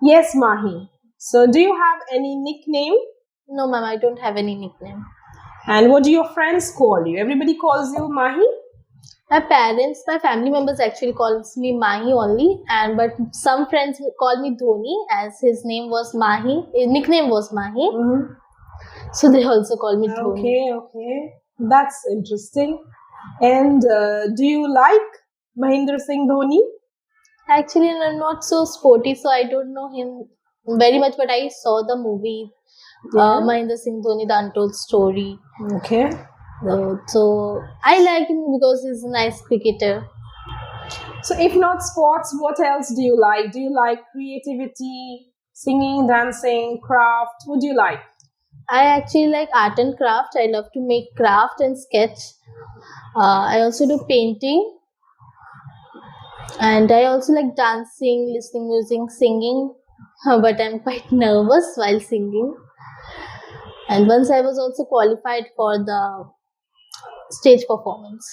Yes, Mahi. So do you have any nickname? No, ma'am, I don't have any nickname. And what do your friends call you? Everybody calls you Mahi? My parents, my family members actually calls me Mahi only, but some friends call me Dhoni as his name was Mahi. His nickname was Mahi. So they also call me Dhoni. Okay. That's interesting. And do you like Mahendra Singh Dhoni? Actually, I'm not so sporty, so I don't know him very much, but I saw the movie Mahendra Singh Dhoni, The Untold Story. Okay. So I like him because he's a nice cricketer. So if not sports, what else do you like? Do you like creativity, singing, dancing, craft? What do you like? I actually like art and craft. I love to make craft and sketch. I also do painting. And I also like dancing, listening music, singing. But I'm quite nervous while singing. And once I was also qualified for the stage performance.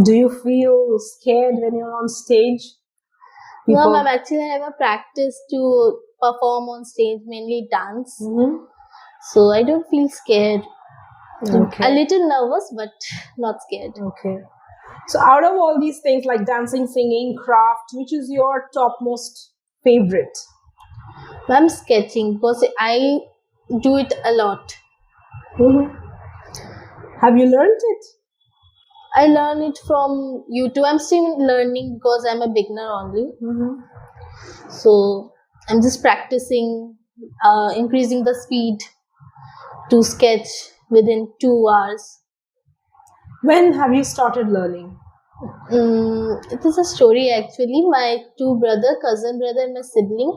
Do you feel scared when you're on stage? No, ma'am. Actually, I have a practice to perform on stage, mainly dance. So I don't feel scared. Okay. A little nervous, but not scared. Okay. So out of all these things like dancing, singing, craft, which is your topmost favorite? I'm sketching because I do it a lot. Have you learned it? I learn it from YouTube. I'm still learning because I'm a beginner only. So I'm just practicing, increasing the speed to sketch within 2 hours. When have you started learning? It is a story actually. My two cousin brother and my sibling,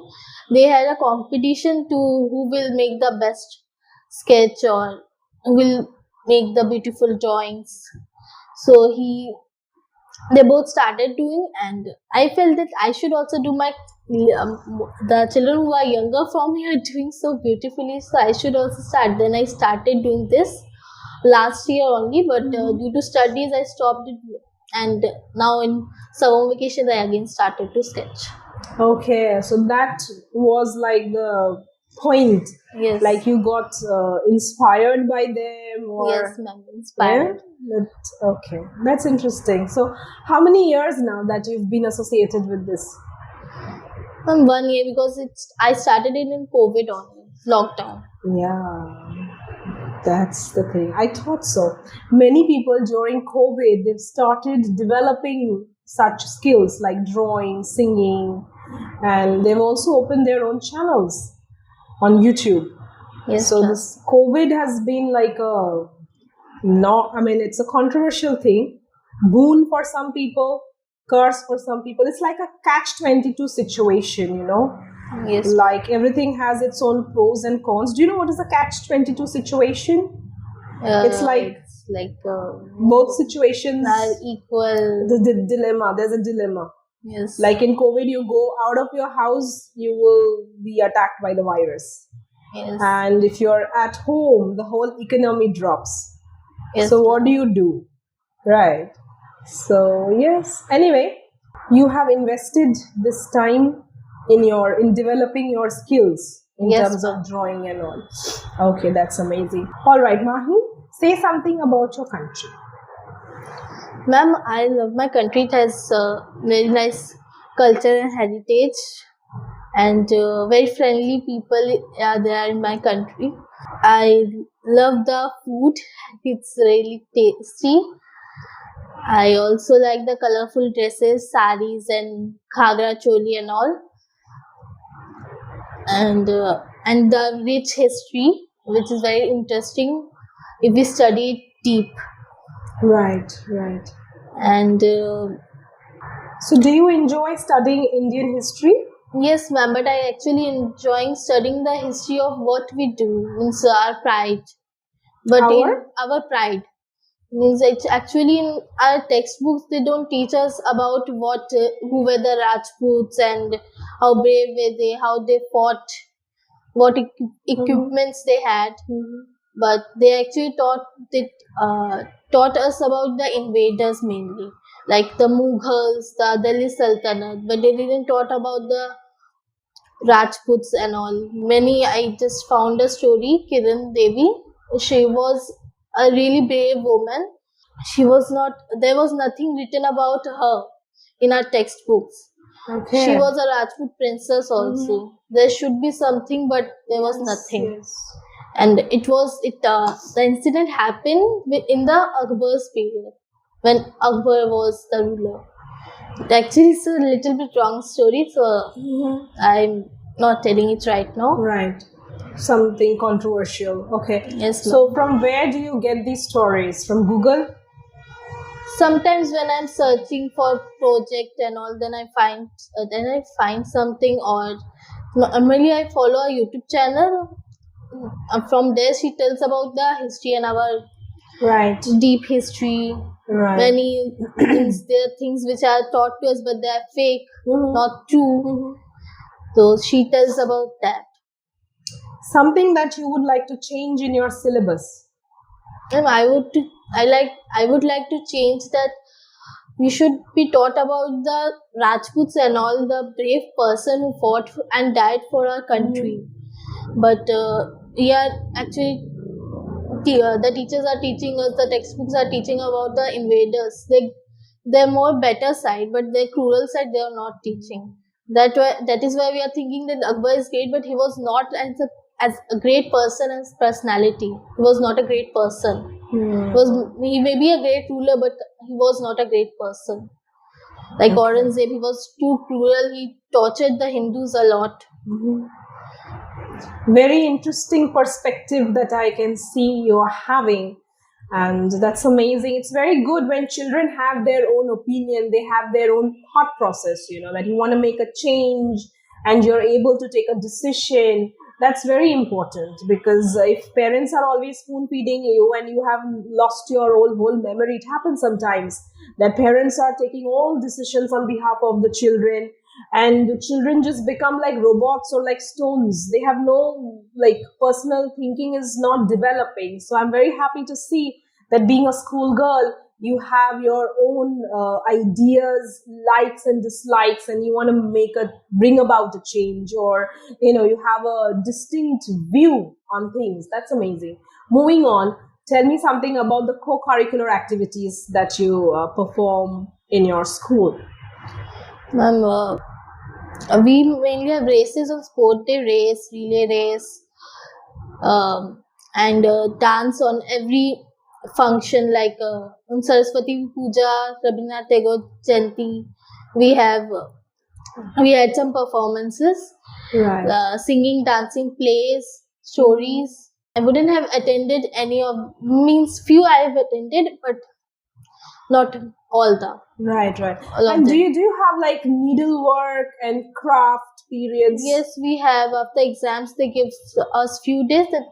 they had a competition to who will make the best sketch or who will make the beautiful drawings. So they both started doing, and I felt that I should also do the children who are younger from me are doing so beautifully, so I should also start. Then I started doing this last year only, but due to studies I stopped it, and now in summer vacation I again started to sketch. Okay, so that was like the point. Yes. Like you got inspired by them, or yes, ma'am, inspired. Okay, that's interesting. So how many years now that you've been associated with this? 1 year, because I started it in COVID only, lockdown. Yeah, that's the thing. I thought so. Many people during COVID, they've started developing such skills like drawing, singing, and they've also opened their own channels on YouTube. Yes. So this COVID has been like it's a controversial thing. Boon for some people, curse for some people. It's like a catch-22 situation, Yes. Like everything has its own pros and cons. Do you know what is a catch-22 situation? It's like both situations are equal. The dilemma. There's a dilemma. Yes. Like in COVID, you go out of your house, you will be attacked by the virus. Yes. And if you're at home, the whole economy drops. Yes. So what do you do? Right. So yes. Anyway, you have invested this time in developing your skills in terms of drawing and all. Okay, that's amazing. All right, Mahi, say something about your country. Ma'am, I love my country. It has very nice culture and heritage, and very friendly people are there in my country. I love the food. It's really tasty. I also like the colorful dresses, saris and ghagra choli and all. And the rich history, which is very interesting if we study it deep. Right. And so do you enjoy studying Indian history? Yes, ma'am, but I actually enjoying studying the history of what we do, means our pride. But our pride means actually in our textbooks they don't teach us about who were the Rajputs and how brave were they, how they fought, what equipments they had. But they actually taught us about the invaders mainly, like the Mughals, the Delhi Sultanate, but they didn't taught about the Rajputs and all. I just found a story, Kiran Devi. She was a really brave woman. There was nothing written about her in our textbooks. Okay. She was a Rajput princess also. There should be something, but there was nothing. Yes. And the incident happened in the Akbar's period, when Akbar was the ruler. Actually, it's a little bit wrong story, so I'm not telling it right now. Right. Something controversial. Okay. Yes, So from where do you get these stories? From Google? Sometimes when I'm searching for project and all, then I find something, or normally I follow a YouTube channel. From there, she tells about the history and our Right. deep history. Right. Many things, there are things which are taught to us, but they are fake, not true. So she tells about that. Something that you would like to change in your syllabus? And I would like to change that. We should be taught about the Rajputs and all, the brave person who fought and died for our country. But actually, the teachers are teaching us, the textbooks are teaching about the invaders. They're more better side, but their cruel side they are not teaching. That is why we are thinking that Akbar is great, but he was not as a great person as personality. He was not a great person. He may be a great ruler, but he was not a great person. Like Aurangzeb, he was too cruel. He tortured the Hindus a lot. Very interesting perspective that I can see you're having, and that's amazing. It's very good when children have their own opinion, they have their own thought process, that you want to make a change and you're able to take a decision. That's very important, because if parents are always spoon feeding you and you have lost your whole memory, it happens sometimes that parents are taking all decisions on behalf of the children, and the children just become like robots or like stones. They have no personal thinking is not developing. So I'm very happy to see that being a schoolgirl, you have your own ideas, likes and dislikes, and you want to bring about a change, or you have a distinct view on things. That's amazing. Moving on, tell me something about the co-curricular activities that you perform in your school. Ma'am, we mainly have races on sport day, relay race, and dance on every function, like on Saraswati Puja, Rabindranath Tagore Jayanti. We had some performances, Right. singing, dancing, plays, stories. I wouldn't have attended few I have attended, but not all the. Right. All of And do them. you have like needlework and craft periods? Yes, we have. After exams, they give us few days that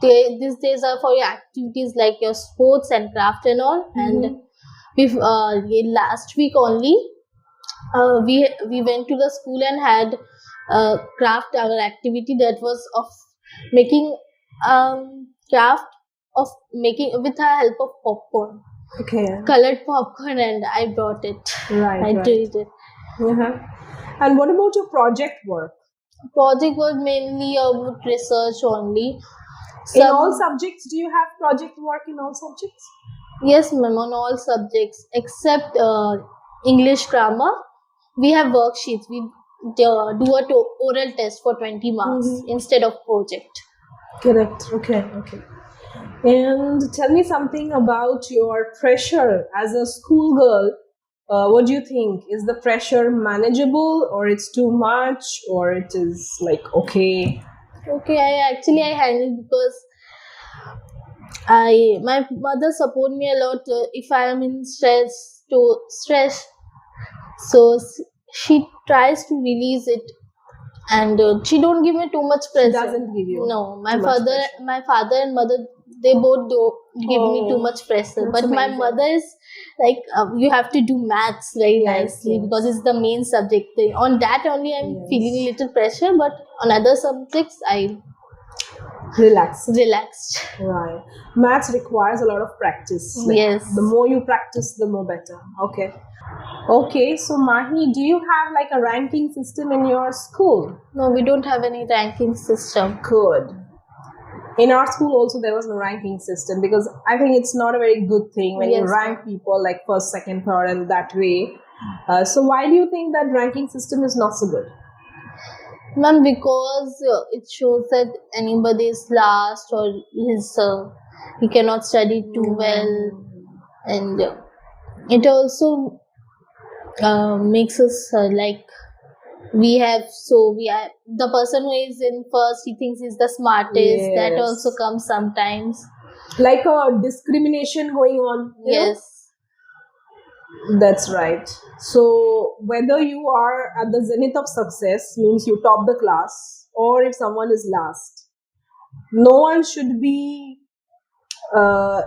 these days are for your activities like your sports and craft and all. And last week only, we went to the school and had craft our activity that was of making craft of making with the help of popcorn. Okay. Colored popcorn, and I brought it. Right. I did it. And what about your project work? Project was mainly about research only. In all subjects, do you have project work in all subjects? Yes, ma'am, on all subjects except English grammar. We have worksheets. We do a oral test for 20 marks instead of project. Correct. Okay. And tell me something about your pressure as a schoolgirl. What do you think? Is the pressure manageable, or it's too much, or it is like okay? Okay, I handle because my mother support me a lot if I am in stress. So she tries to release it, and she don't give me too much pressure. She doesn't give you. No, my father and mother, they both do give me too much pressure. But my mother is like, you have to do maths very nicely because it's the main subject. On that only I'm feeling a little pressure, but on other subjects Relaxed. relaxed. Right. Maths requires a lot of practice. Yes. The more you practice, the more better. Okay. Okay, so Mahi, do you have like a ranking system in your school? No, we don't have any ranking system. Good. In our school also there was no ranking system, because I think it's not a very good thing when you Yes. rank people like first, second, third and that way. So why do you think that ranking system is not so good? Ma'am, because it shows that anybody is last or he cannot study too well, and it also makes us like we are the person who is in first, he thinks he's the smartest. That Yes. also comes sometimes. Like a discrimination going on. you know? Yes. That's right. So whether you are at the zenith of success, means you top the class, or if someone is last, no one should be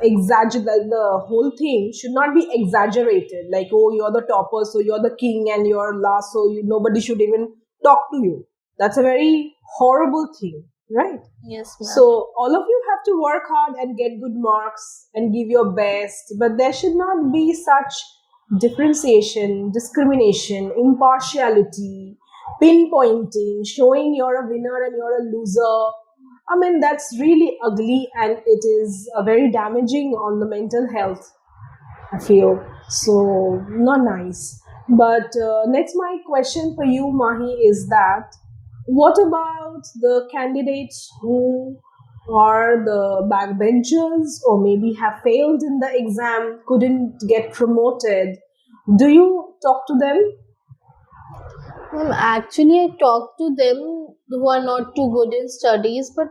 exaggerated. The whole thing should not be exaggerated. Like, oh, you're the topper, so you're the king, and you're last, so nobody should even talk to you. That's a very horrible thing, right? Yes, ma'am. So all of you have to work hard and get good marks and give your best, but there should not be such differentiation, discrimination, impartiality, pinpointing, showing you're a winner and you're a loser. I mean, that's really ugly, and it is very damaging on the mental health, I feel. So, not nice. But next, my question for you, Mahi, is that what about the candidates who are the backbenchers or maybe have failed in the exam, couldn't get promoted? Do you talk to them? Actually, I talk to them who are not too good in studies, but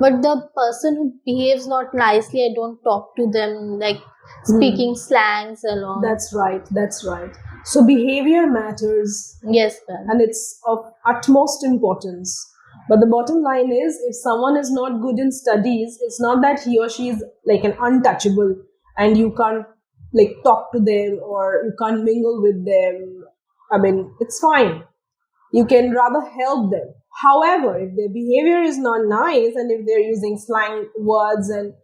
the person who behaves not nicely, I don't talk to them, like speaking slangs and all. That's right. That's right. So behavior matters, Yes, ma'am. and it's of utmost importance. But the bottom line is, if someone is not good in studies, it's not that he or she is like an untouchable and you can't like talk to them or you can't mingle with them. I mean, it's fine. You can rather help them. However, if their behavior is not nice and if they're using slang words, and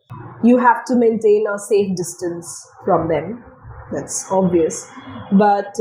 you have to maintain a safe distance from them. That's obvious. But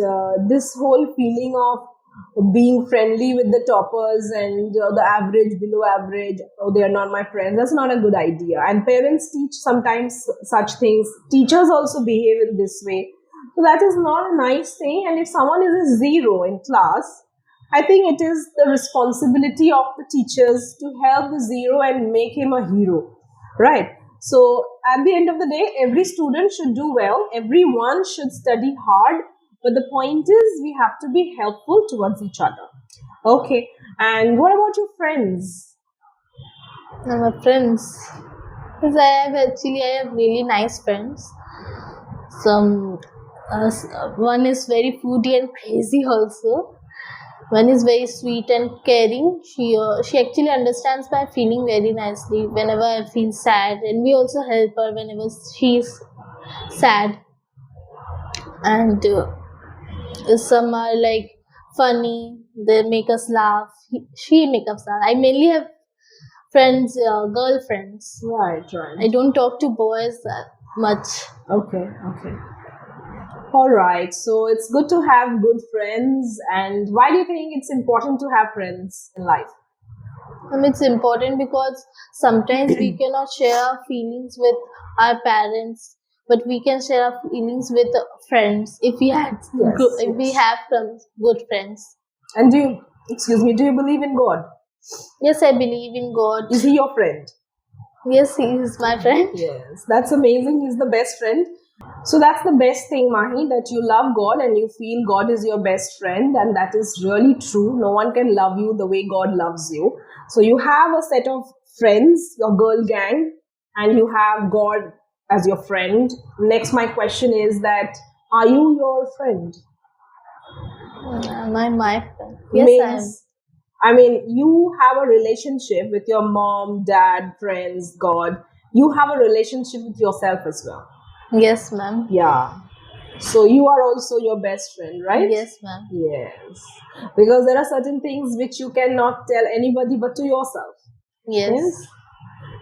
this whole feeling of being friendly with the toppers and the average, below average, oh, they are not my friends, that's not a good idea. And parents teach sometimes such things. Teachers also behave in this way. So that is not a nice thing. And if someone is a zero in class, I think it is the responsibility of the teachers to help the zero and make him a hero, right? So at the end of the day, every student should do well. Everyone should study hard. But the point is, we have to be helpful towards each other. Okay. And what about your friends? My friends, because I have really nice friends. Some one is very foodie and crazy also. One is very sweet and caring. She actually understands my feeling very nicely whenever I feel sad, and we also help her whenever she's sad. And some are like funny. They make us laugh. She makes us laugh. I mainly have friends, girlfriends. Right. I don't talk to boys that much. Okay. All right. So it's good to have good friends. And why do you think it's important to have friends in life? It's important because sometimes we cannot share our feelings with our parents, but we can share our feelings with friends if we have some good friends. And do you believe in God? Yes, I believe in God. Is he your friend? Yes, he is my friend. Yes, that's amazing. He's the best friend. So that's the best thing, Mahi, that you love God and you feel God is your best friend, and that is really true. No one can love you the way God loves you. So you have a set of friends, your girl gang, and you have God as your friend. Next, my question is that, are you your friend? Am I my friend? Yes, I am. I mean, you have a relationship with your mom, dad, friends, God. You have a relationship with yourself as well. Yes, ma'am. Yeah. So you are also your best friend, right? Yes, ma'am. Yes. Because there are certain things which you cannot tell anybody but to yourself. Yes.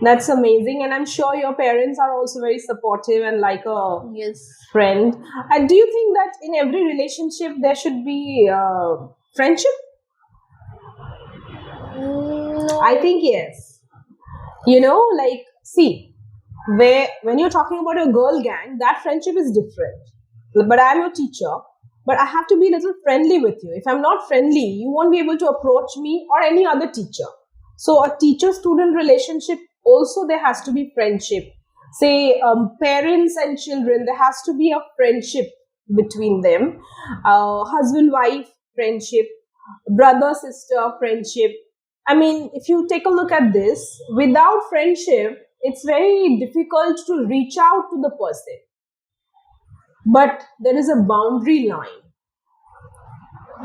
That's amazing, and I'm sure your parents are also very supportive and like a Yes. friend. And do you think that in every relationship there should be friendship? No. I think yes. Like, see, when you're talking about a girl gang, that friendship is different. But I'm your teacher, but I have to be a little friendly with you. If I'm not friendly, you won't be able to approach me or any other teacher. So a teacher-student relationship, also there has to be friendship. Say parents and children, there has to be a friendship between them. Husband-wife friendship, brother-sister friendship. I mean, if you take a look at this, without friendship, it's very difficult to reach out to the person. But there is a boundary line.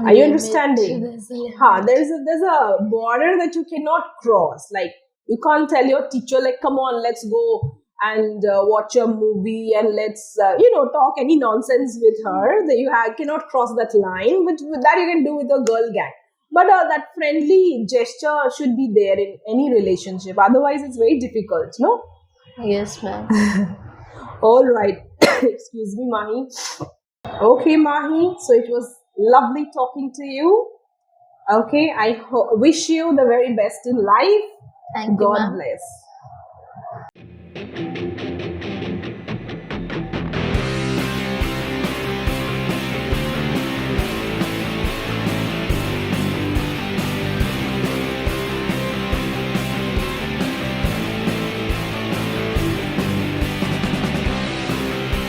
Are you understanding? There's a border that you cannot cross. Like, you can't tell your teacher, like, come on, let's go and watch a movie and let's talk any nonsense with her. That you cannot cross that line, but that you can do with a girl gang. But that friendly gesture should be there in any relationship. Otherwise, it's very difficult, no? Yes, ma'am. All right. Excuse me, Mahi. Okay, Mahi. So it was lovely talking to you. Okay, I wish you the very best in life. Thank you, God ma'am. bless.